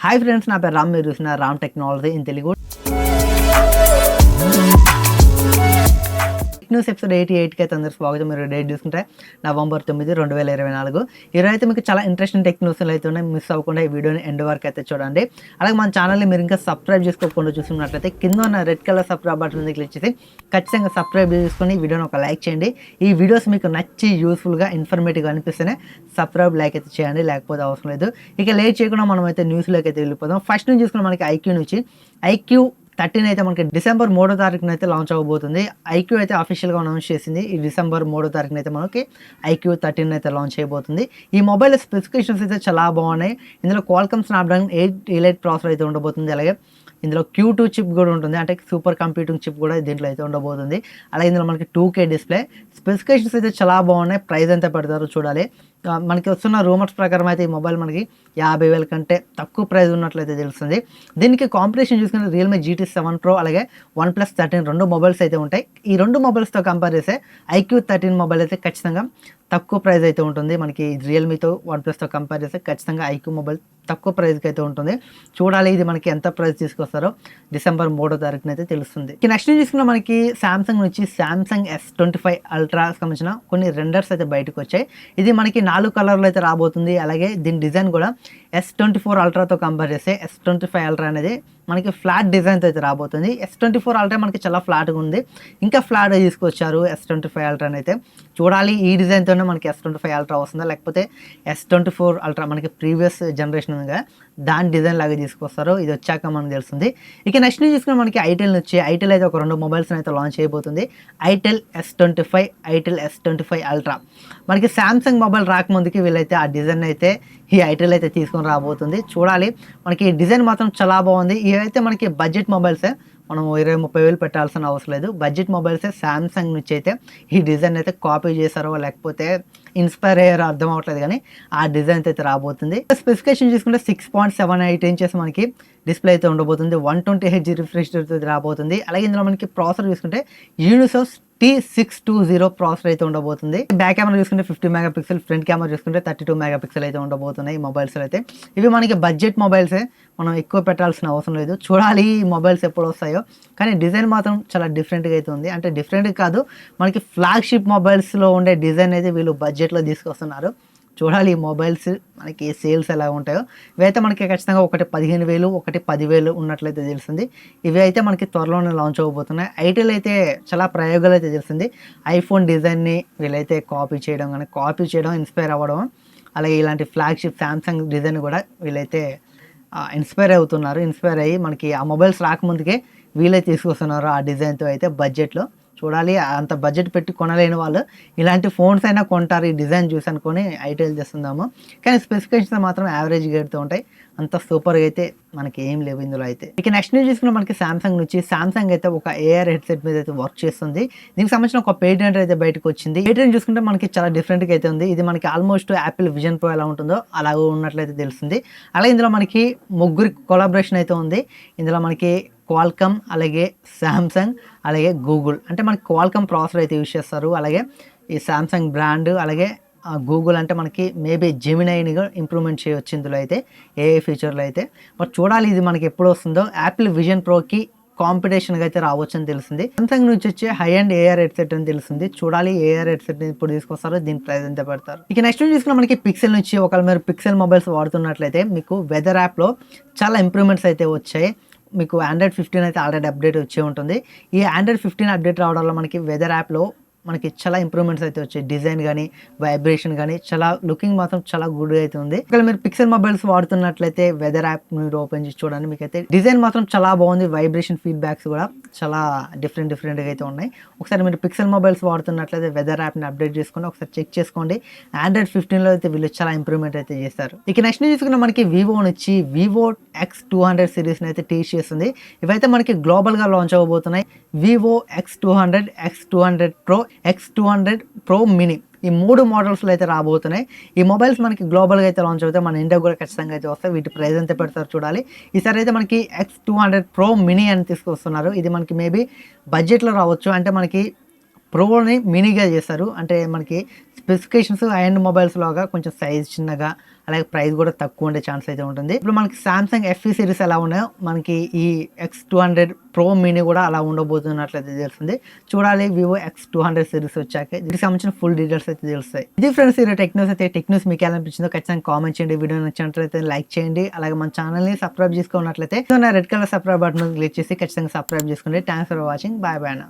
Hi friends, నా పేరు రామ్. మీరు చూసిన Ram technology in Telugu. News episode 88కి అయితే అందరూ స్వాగతం. మీరు డేట్ చూసుకుంటే నవంబర్ 9, 2024. ఈరోజు అయితే మీకు చాలా ఇంట్రెస్టింగ్ టెక్ న్యూస్లు అయితే ఉన్నాయి. మిస్ అవ్వకుండా ఈ వీడియోని ఎండ్ వరకు అయితే చూడండి. అలాగే మన ఛానల్ని మీరు ఇంకా సబ్స్క్రైబ్ చేసుకోకుండా చూస్తున్నట్లయితే కింద ఉన్న రెడ్ కలర్ సబ్స్క్రైబ్ బటన్ మీద క్లిక్ చేసి ఖచ్చితంగా సబ్స్క్రైబ్ చేసుకొని ఈ వీడియోని ఒక లైక్ చేయండి. ఈ వీడియోస్ మీకు నచ్చి యూస్ఫుల్గా ఇన్ఫర్మేటివ్గా అనిపిస్తేనే సబ్స్క్రైబ్ లైక్ అయితే చేయండి, లేకపోతే అవసరం లేదు. ఇక లేట్ చేయకుండా మనం అయితే న్యూస్లోకి అయితే వెళ్ళిపోదాం. ఫస్ట్ నుంచి చూసుకున్న మనకి iQoo నుంచి iQoo 13 అయితే మనకి డిసెంబర్ 3వ తారీఖున అయితే లాంచ్ అవ్వబోతుంది. iQoo అయితే అఫీషియల్గా అనౌన్స్ చేసింది. ఈ డిసెంబర్ 3వ తారీఖున అయితే మనకి iQoo 13 అయితే లాంచ్ చేయబోతుంది. ఈ మొబైల్ స్పెసిఫికేషన్స్ అయితే చాలా బాగున్నాయి. ఇందులో క్వాల్కమ్ స్నాప్డ్రాగన్ 8 ఎలైట్ ప్రాసెసర్ అయితే ఉండబోతుంది. అలాగే ఇందులో Q2 చిప్ కూడా ఉంటుంది, అంటే సూపర్ కంప్యూటింగ్ చిప్ కూడా దీంట్లో అయితే ఉండబోతుంది. అలాగే ఇందులో మనకి 2K డిస్ప్లే. స్పెసిఫికేషన్స్ అయితే చాలా బాగున్నాయి. ప్రైస్ ఎంత పెడతారో చూడాలి. మనకి వస్తున్న రూమర్స్ ప్రకారం అయితే ఈ మొబైల్ మనకి 50,000 కంటే తక్కువ ప్రైస్ ఉన్నట్లయితే తెలుస్తుంది. దీనికి కాంపిటీషన్ చూసుకుంటే రియల్మీ GT 7 Pro అలాగే OnePlus 13 రెండు మొబైల్స్ అయితే ఉంటాయి. ఈ రెండు మొబైల్స్తో కంపేర్ చేస్తే iQoo 13 మొబైల్ అయితే ఖచ్చితంగా తక్కువ ప్రైస్ అయితే ఉంటుంది. మనకి రియల్మీతో OnePlusతో కంపేర్ చేస్తే ఖచ్చితంగా iQoo మొబైల్ తక్కువ ప్రైస్కి అయితే ఉంటుంది. చూడాలి ఇది మనకి ఎంత ప్రైస్ తీసుకొస్తారో డిసెంబర్ 3వ తారీఖున అయితే తెలుస్తుంది. నెక్స్ట్ చూసుకున్న మనకి సామ్సంగ్ నుంచి సామ్సంగ్ S25 Ultra సంబంధించిన కొన్ని రెండర్స్ అయితే బయటకు వచ్చాయి. ఇది మనకి 4 కలర్లు అయితే రాబోతుంది. అలాగే దీని డిజైన్ కూడా S24 Ultraతో కంపేర్ చేస్తే S25 Ultra అనేది మనకి ఫ్లాట్ డిజైన్తో అయితే రాబోతుంది. S24 Ultra మనకి చాలా ఫ్లాట్గా ఉంది, ఇంకా ఫ్లాట్ తీసుకొచ్చారు S25 Ultra అయితే. చూడాలి ఈ డిజైన్తోనే మనకి S25 Ultra వస్తుందా, లేకపోతే S24 Ultra మనకి ప్రీవియస్ జనరేషన్ ఉందిగా దాని డిజైన్ లాగా తీసుకొస్తారు. ఇది వచ్చాక మనకు తెలుస్తుంది. ఇక నెక్స్ట్ చూసుకుని మనకి ఐటెల్ నుంచి ఐటెల్ అయితే ఒక 2 మొబైల్స్ అయితే లాంచ్ చేయబోతుంది. Itel S25, itel S25 Ultra. మనకి సామ్సంగ్ మొబైల్ రాకముందుకి వీళ్ళైతే ఆ డిజైన్ అయితే ఈ ఐటెల్ అయితే తీసుకొని రాబోతుంది. చూడాలి, మనకి డిజైన్ మాత్రం చాలా బాగుంది. ఇవైతే మనకి బడ్జెట్ మొబైల్సే, మనం 20-30 వేలు పెట్టాల్సిన అవసరం లేదు. బడ్జెట్ మొబైల్సే సామ్సంగ్ నుంచి అయితే ఈ డిజైన్ అయితే కాపీ చేశారో లేకపోతే ఇన్స్పైర్ అయ్యారో అర్థం అవ్వట్లేదు, కానీ ఆ డిజైన్ అయితే రాబోతుంది. స్పెసిఫికేషన్ చూసుకుంటే 6.78 ఇంచెస్ మనకి డిస్ప్లే అయితే ఉండబోతుంది. 120Hz రిఫ్రెష్ రేట్ అయితే రాబోతుంది. అలాగే ఇందులో మనకి ప్రాసెసర్ చూసుకుంటే యూనిసోస్ T620 ప్రాసెసర్ అయితే ఉండబోతుంది. బ్యాక్ కెమెరా చూసుకుంటే 50 మెగాపిక్సెల్, ఫ్రంట్ కెమెరా చూసుకుంటే 32 మెగాపిక్సెల్ అయితే ఉండబోతున్నాయి ఈ మొబైల్స్ అయితే. ఇవి మనకి బడ్జెట్ మొబైల్సే, మనం ఎక్కువ పెట్టాల్సిన అవసరం లేదు. చూడాలి ఈ మొబైల్స్ ఎప్పుడు వస్తాయో, కానీ డిజైన్ మాత్రం చాలా డిఫరెంట్గా అయితే ఉంది. అంటే డిఫరెంట్ కాదు, మనకి ఫ్లాగ్షిప్ మొబైల్స్లో ఉండే డిజైన్ అయితే వీళ్ళు బడ్జెట్లో తీసుకొస్తున్నారు. చూడాలి ఈ మొబైల్స్ మనకి సేల్స్ ఎలా ఉంటాయో. ఇవైతే మనకి ఖచ్చితంగా ఒకటి 15,000, ఒకటి 10,000 ఉన్నట్లయితే తెలిసింది. ఇవి అయితే మనకి త్వరలోనే లాంచ్ అవ్వబోతున్నాయి. ఐటెల్ అయితే చాలా ప్రయోగాలు అయితే తెలిసింది. ఐఫోన్ డిజైన్ని వీళ్ళైతే కాపీ చేయడం, ఇన్స్పైర్ అవ్వడం, అలాగే ఇలాంటి ఫ్లాగ్షిప్ సామ్సంగ్ డిజైన్ కూడా వీళ్ళైతే ఇన్స్పైర్ అవుతున్నారు. ఇన్స్పైర్ అయ్యి మనకి ఆ మొబైల్స్ రాకముందుకే వీళ్ళే తీసుకొస్తున్నారు ఆ డిజైన్తో అయితే బడ్జెట్లో. చూడాలి, అంత బడ్జెట్ పెట్టి కొనలేని వాళ్ళు ఇలాంటి ఫోన్స్ అయినా కొంటారు ఈ డిజైన్ చూసి అనుకొని ఐటెల్ చేస్తుందాము. కానీ స్పెసిఫికేషన్స్ మాత్రం యావరేజ్ గేట్తో ఉంటాయి, అంత సూపర్గా అయితే మనకి ఏం లేవు ఇందులో అయితే. ఇక నెక్స్ట్ న్యూస్ చూసుకున్న మనకి సామ్సంగ్ నుంచి సామ్సంగ్ అయితే ఒక AR హెడ్సెట్ మీద అయితే వర్క్ చేస్తుంది. దీనికి సంబంధించిన ఒక పేటెంట్ అయితే బయటకు వచ్చింది. పేటెంట్ చూసుకుంటే మనకి చాలా డిఫరెంట్గా అయితే ఉంది. ఇది మనకి ఆల్మోస్ట్ యాపిల్ విజన్ ప్రో ఎలా ఉంటుందో అలా ఉన్నట్లయితే తెలుస్తుంది. అలాగే ఇందులో మనకి ముగ్గురి కొలాబరేషన్ అయితే ఉంది. ఇందులో మనకి క్వాల్కమ్, అలాగే సామ్సంగ్, అలాగే గూగుల్. అంటే మనకి క్వాల్కమ్ ప్రాసెసర్ అయితే యూజ్ చేస్తారు. అలాగే ఈ సామ్సంగ్ బ్రాండ్, అలాగే గూగుల్ అంటే మనకి మేబీ జెమినైని ఇంప్రూవ్మెంట్ చేయవచ్చు ఇందులో అయితే AI ఫీచర్లో అయితే. బట్ చూడాలి ఇది మనకి ఎప్పుడు వస్తుందో. యాపిల్ విజన్ ప్రోకి కాంపిటీషన్గా అయితే రావచ్చు అని తెలిసింది. సామ్సంగ్ నుంచి వచ్చే హై అండ్ AR హెడ్సెట్ అని తెలిసింది. చూడాలి AR హెడ్సెట్ ఇప్పుడు తీసుకొస్తారో, దీని ప్రైస్ ఎంత పెడతారు. ఇక నెక్స్ట్ చూసుకున్న మనకి పిక్సెల్ నుంచి, ఒకవేళ మీరు పిక్సెల్ మొబైల్స్ వాడుతున్నట్లయితే మీకు వెదర్ యాప్లో చాలా ఇంప్రూవ్మెంట్స్ అయితే వచ్చాయి. మీకు Android 15 అయితే ఆల్రెడీ అప్డేట్ వచ్చే ఉంటుంది. ఈ Android 15 అప్డేట్ రావడం వల్ల మనకి వెదర్ యాప్లో మనకి చాలా ఇంప్రూవ్మెంట్స్ అయితే వచ్చాయి. డిజైన్ కానీ, వైబ్రేషన్ కానీ చాలా లుకింగ్ మాత్రం చాలా గుడ్ అయితే ఉంది. ఇక్కడ మీరు పిక్సెల్ మొబైల్స్ వాడుతున్నట్లయితే వెదర్ యాప్ మీరు ఓపెన్ చేసి చూడండి, మీకైతే డిజైన్ మాత్రం చాలా బాగుంది. వైబ్రేషన్ ఫీడ్బ్యాక్స్ కూడా చాలా డిఫరెంట్గా అయితే ఉన్నాయి. ఒకసారి మీరు పిక్సెల్ మొబైల్స్ వాడుతున్నట్లయితే వెదర్ యాప్ని అప్డేట్ చేసుకొని ఒకసారి చెక్ చేసుకోండి. Android 15లో అయితే వీళ్ళు చాలా ఇంప్రూవ్మెంట్ అయితే చేస్తారు. ఇక నెక్స్ట్ చూసుకున్న మనకి వివో నుంచి Vivo X200 సిరీస్ని అయితే టీచ్ చేస్తుంది. ఇవైతే మనకి గ్లోబల్గా launch అవ్వబోతున్నాయి. Vivo X200, X200 Pro, X200 Pro Mini ఈ 3 మోడల్స్లో అయితే రాబోతున్నాయి. ఈ మొబైల్స్ మనకి గ్లోబల్గా అయితే లాంచ్ అవుతాయి, మన ఇండియా కూడా ఖచ్చితంగా అయితే వస్తాయి. వీటి ప్రైస్ ఎంత పెడతారు చూడాలి. ఈసారి అయితే మనకి X200 Pro Mini అని తీసుకొస్తున్నారు. ఇది మనకి మేబీ బడ్జెట్లో రావచ్చు, అంటే మనకి ప్రోని మినీగా చేస్తారు. అంటే మనకి స్పెసిఫికేషన్స్ హై ఎండ్ మొబైల్స్ లాగా కొంచెం సైజ్ చిన్నగా, అలాగే ప్రైస్ కూడా తక్కువ ఉండే ఛాన్స్ అయితే ఉంటుంది. ఇప్పుడు మనకి సామ్సంగ్ ఎఫ్ఈ సిరీస్ ఎలా ఉన్నాయో మనకి ఈ X200 ప్రో మినీ కూడా అలా ఉండబోతున్నట్లయితే తెలుస్తుంది. చూడాలి వివో X200 సిరీస్ వచ్చాక దీనికి సంబంధించిన ఫుల్ డీటెయిల్స్ అయితే తెలుస్తాయి. ఇది ఫ్రెండ్స్ ఈరోజు టెక్న్యూస్ అయితే. టెక్న్యూస్ మీకు ఎలా అనిపించిందో ఖచ్చితంగా కామెంట్ చేయండి. వీడియో నచ్చినట్లయితే లైక్ చేయండి. అలాగే మన ఛానల్ని సబ్స్క్రైబ్ చేసుకున్నట్లయితే red colour subscribe button click చేసి ఖచ్చితంగా సబ్స్క్రైబ్ చేసుకోండి. Thanks for watching. Bye bye.